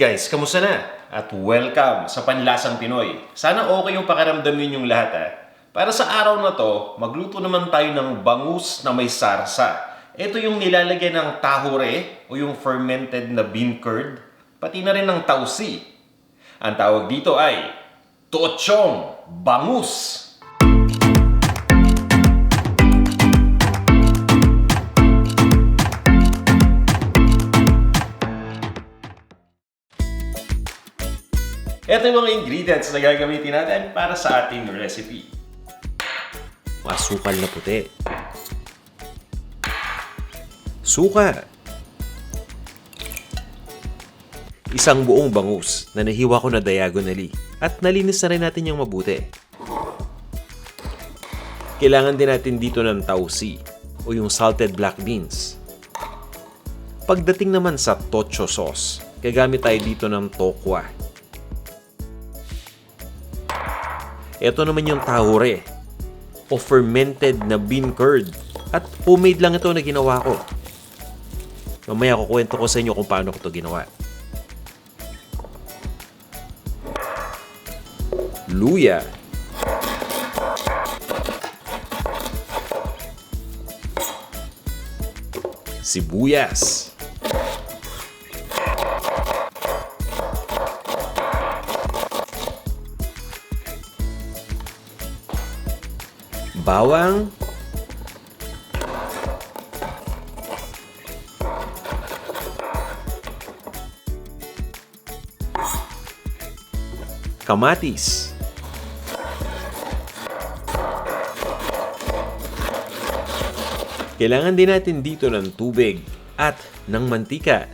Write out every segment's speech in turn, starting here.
Guys, kamusta na? At welcome sa Panlasang Pinoy. Sana okay yung pakiramdam ninyong lahat ha. Para sa araw na to, magluto naman tayo ng bangus na may sarsa. Ito yung nilalagyan ng tahure o yung fermented na bean curd, pati na rin ng tausi. Ang tawag dito ay tochong bangus. Ito yung mga ingredients na gagamitin natin para sa ating recipe. Asukal na puti. Suka. Isang buong bangus na nahiwa ko na diagonally at nalinis na rin natin yung mabuti. Kailangan din natin dito ng tausi o yung salted black beans. Pagdating naman sa tocho sauce, gagamit tayo dito ng tokwa. Ito naman yung tahure o fermented na bean curd at homemade lang ito na ginawa ko. Mamaya kukwento ko sa inyo kung paano ko ito ginawa. Luya. Sibuyas. Bawang, kamatis, kailangan din natin dito ng tubig at ng mantika.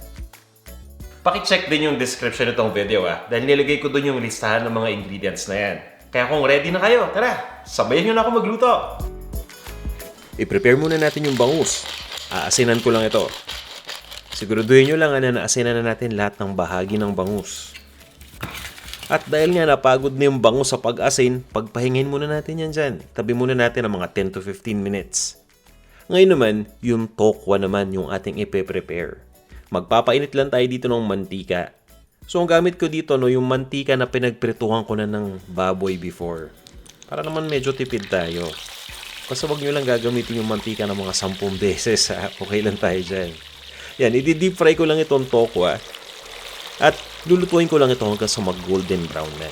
Paki-check din yung description nitong video dahil nilagay ko dun yung listahan ng mga ingredients na yan. Kaya kung ready na kayo, tara, sabayan nyo na ako magluto. I-prepare muna natin yung bangus. Aasinan ko lang ito. Siguraduhin nyo lang na naasinan na natin lahat ng bahagi ng bangus. At dahil nga napagod na yung bangus sa pag-asin, pagpahingin muna natin yan dyan. Tabi muna natin ng mga 10 to 15 minutes. Ngayon naman, yung tokwa naman yung ating ipe-prepare. Magpapainit lang tayo dito ng mantika. So, ang gamit ko dito, yung mantika na pinagprituhan ko na ng baboy before. Para naman medyo tipid tayo. Basta wag nyo lang gagamitin yung mantika ng mga 10 beses. Okay lang tayo dyan. Yan, i-deep fry ko lang itong tokwa. At lulutuin ko lang ito hanggang sa mag-golden brown na.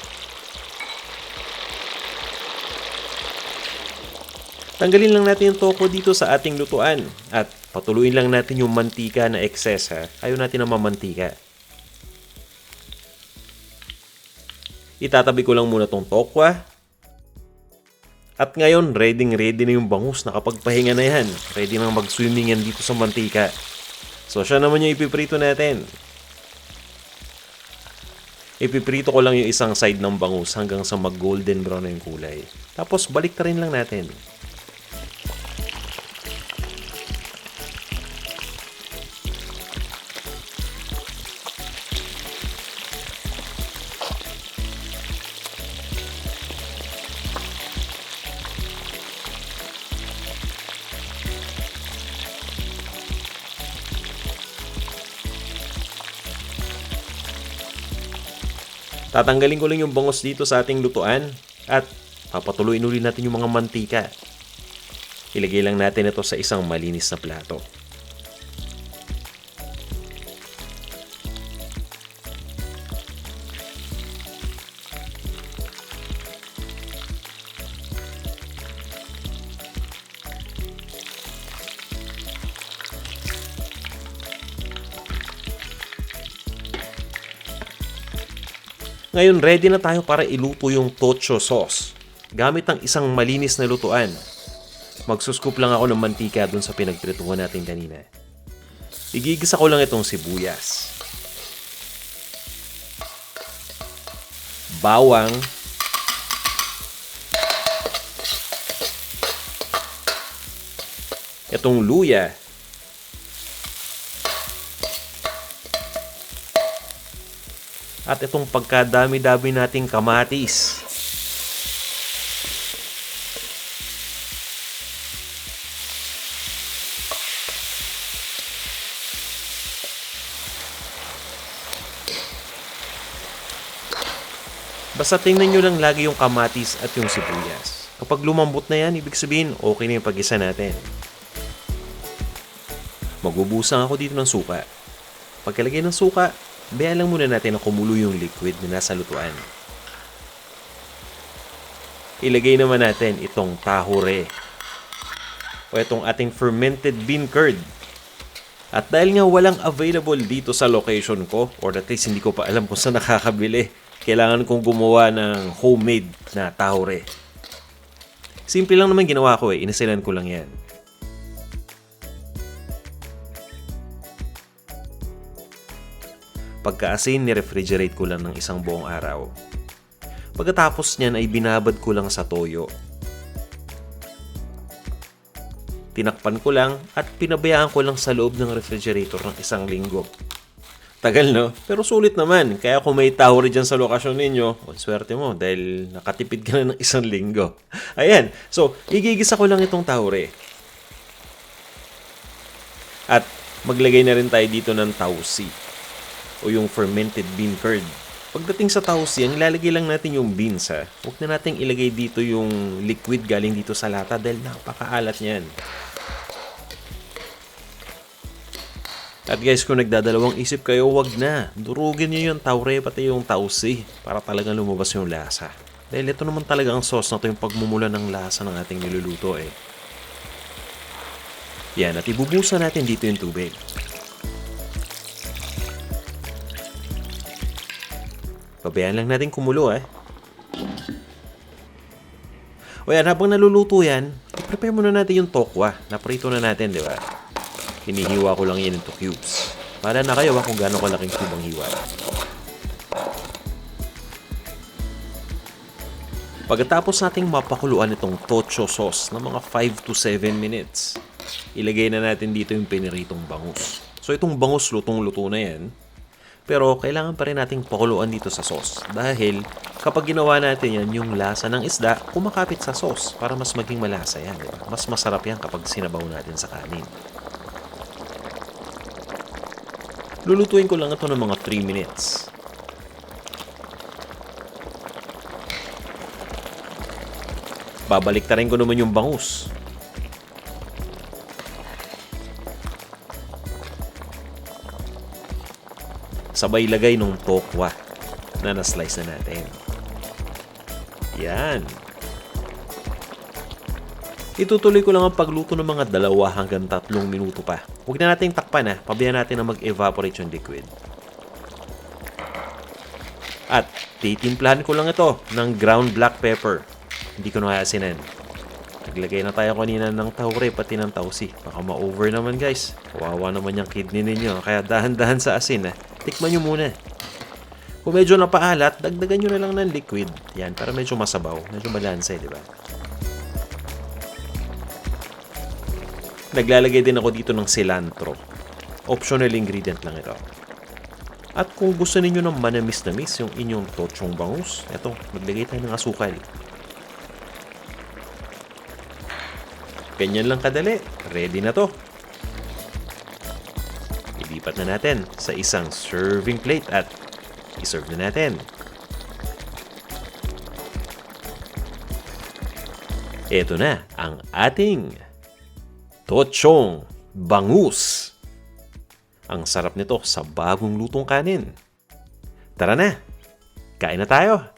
Tanggalin lang natin yung tokwa dito sa ating lutuan. At patuluin lang natin yung mantika na excess. Ayaw natin na mamantika. Itatabi ko lang muna tong tokwa. At ngayon, ready na yung bangus. Nakapagpahinga na yan. Ready na mag-swimming yan dito sa mantika. So, siya naman yung ipiprito natin. Ipiprito ko lang yung isang side ng bangus hanggang sa mag-golden brown na yung kulay. Tapos, balik rin lang natin. Tatanggalin ko lang yung bangus dito sa ating lutuan at papatuloyin ulit natin yung mga mantika. Ilagay lang natin ito sa isang malinis na plato. Ngayon, ready na tayo para iluto yung tocho sauce. Gamit ang isang malinis na lutuan. Magsuscoop lang ako ng mantika dun sa pinagprituhan natin kanina. Igigisa ko lang itong sibuyas. Bawang. Itong luya. At itong pagkadami-dami nating kamatis. Basta tingnan nyo lang lagi yung kamatis at yung sibuyas. Kapag lumambot na yan, ibig sabihin okay na yung pag-isa natin. Magbubusang ako dito ng suka. Pagkalagay ng suka, bayaan lang muna natin na kumulo yung liquid na nasa lutuan. Ilagay naman natin itong tahure o itong ating fermented bean curd. At dahil nga walang available dito sa location ko, or at least hindi ko pa alam kung saan nakakabili, kailangan kong gumawa ng homemade na tahure. Simple lang naman ginawa ko inasilan ko lang yan. Pagka-asin, ni-refrigerate ko lang ng isang buong araw. Pagkatapos niyan ay binabad ko lang sa toyo. Tinakpan ko lang at pinabayaan ko lang sa loob ng refrigerator ng 1 linggo. Tagal no? Pero sulit naman. Kaya kung may tahure dyan sa lokasyon ninyo, swerte mo dahil nakatipid ka na ng 1 linggo. Ayan. So, igigisa ko lang itong tahure. At maglagay na rin tayo dito ng tausi o yung fermented bean curd. Pagdating sa tausi, ang ilalagay lang natin yung beans ha. Huwag na nating ilagay dito yung liquid galing dito sa lata dahil napakaalat niyan. At guys, kung nagdadalawang isip kayo, wag na. Durugin nyo yung taure pati yung tausi para talagang lumabas yung lasa. Dahil ito naman talaga ang sauce na ito yung pagmumula ng lasa ng ating niluluto Yan, at ibubusan natin dito yung tubig. Pabayaan lang natin kumulo O yan, habang naluluto yan, i-prepare muna natin yung tokwa. Naprito na natin, di ba? Hinihiwa ko lang yan into cubes. Para na kayo kung gaano kalaking cube ang hiwa. Pagkatapos nating mapakuluan itong tocho sauce ng mga 5 to 7 minutes, ilagay na natin dito yung piniritong bangus. So itong bangus lutong-luto na yan. Pero kailangan pa rin nating pakuluan dito sa sauce. Dahil kapag ginawa natin yan, yung lasa ng isda kumakapit sa sauce para mas maging malasa yan. Diba? Mas masarap yan kapag sinabaw natin sa kanin. Lulutuin ko lang ito ng mga 3 minutes. Babaliktarin ko naman yung bangus. Sabay lagay ng tokwa na na-slice na natin. Yan. Itutuloy ko lang ang pagluto ng mga 2 hanggang 3 minuto pa. Huwag na nating takpan pabayaan natin na mag-evaporate yung liquid. At titimplahan ko lang ito ng ground black pepper. Hindi ko na aasinan. Naglagay na tayo kanina ng tahure pati ng tausi. Baka ma-over naman guys. Kawawa naman yung kidney ninyo. Kaya dahan-dahan sa asin Tikman nyo muna. Kung medyo napaalat, dagdagan nyo na lang ng liquid. Yan, para medyo masabaw. Medyo balanse, di ba? Naglalagay din ako dito ng cilantro. Optional ingredient lang ito. At kung gusto ninyo ng manamis-namis yung inyong tochong bangus, eto, maglagay tayo ng asukal. Ganyan lang kadali. Ready na to. Ilipat na natin sa isang serving plate at i-serve na natin. Ito na ang ating tochong bangus. Ang sarap nito sa bagong lutong kanin. Tara na, kain na tayo!